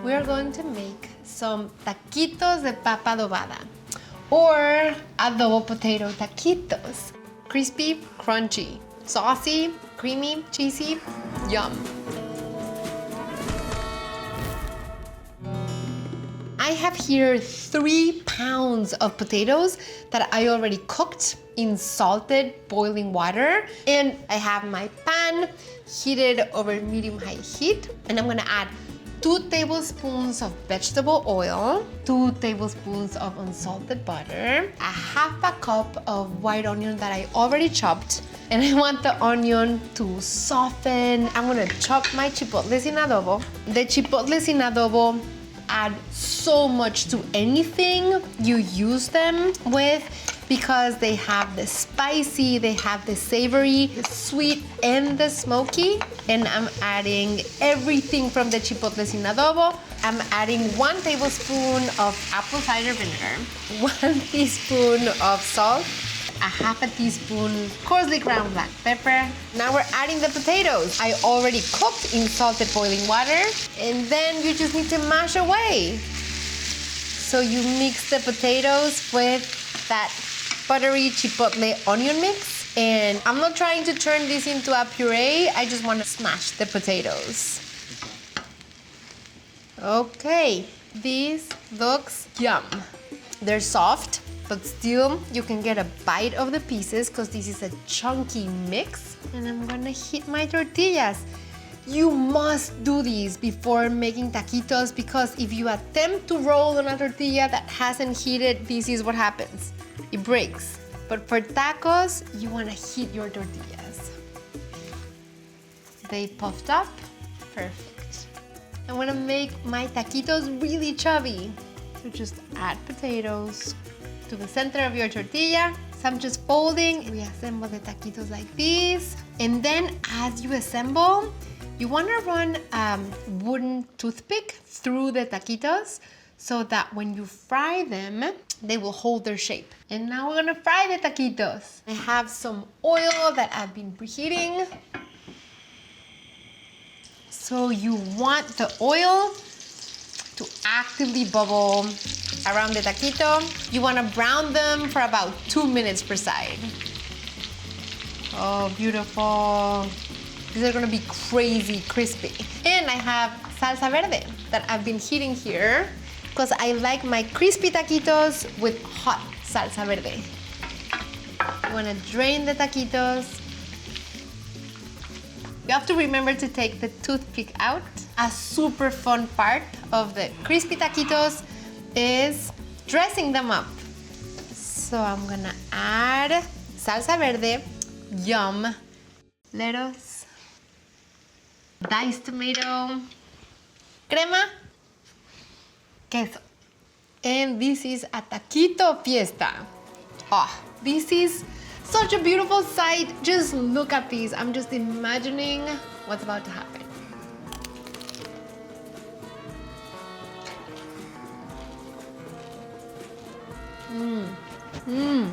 we are going to make some taquitos de papa adobada or adobo potato taquitos. Crispy, crunchy, saucy, creamy, cheesy, yum. I have here 3 pounds of potatoes that I already cooked in salted boiling water. And I have my pan heated over medium-high heat. And I'm gonna add 2 tablespoons of vegetable oil, 2 tablespoons of unsalted butter, a half a cup of white onion that I already chopped. And I want the onion to soften. I'm gonna chop my chipotles in adobo. The chipotles in adobo add so much to anything you use them with because they have the spicy, they have the savory, the sweet, and the smoky. And I'm adding everything from the chipotles in adobo. I'm adding 1 tablespoon of apple cider vinegar, 1 teaspoon of salt, a half a teaspoon coarsely ground black pepper. Now we're adding the potatoes. I already cooked in salted boiling water, and then you just need to mash away. So you mix the potatoes with that buttery chipotle onion mix. And I'm not trying to turn this into a puree, I just want to smash the potatoes. Okay, this looks yum. They're soft, but still you can get a bite of the pieces because this is a chunky mix. And I'm gonna heat my tortillas. You must do these before making taquitos because if you attempt to roll on a tortilla that hasn't heated, this is what happens. It breaks. But for tacos, you wanna heat your tortillas. They puffed up, perfect. I wanna make my taquitos really chubby. So just add potatoes to the center of your tortilla. So I'm just folding, reassemble the taquitos like this. And then as you assemble, you wanna run a wooden toothpick through the taquitos so that when you fry them, they will hold their shape. And now we're gonna fry the taquitos. I have some oil that I've been preheating. So you want the oil to actively bubble around the taquito. You wanna brown them for about 2 minutes per side. Oh, beautiful. These are gonna be crazy crispy. And I have salsa verde that I've been heating here because I like my crispy taquitos with hot salsa verde. You wanna drain the taquitos. You have to remember to take the toothpick out. A super fun part of the crispy taquitos is dressing them up. So I'm gonna add salsa verde, yum, lettuce, diced tomato, crema, queso. And this is a taquito fiesta. Oh, this is such a beautiful sight. Just look at these. I'm just imagining what's about to happen. Mmm. Mmm.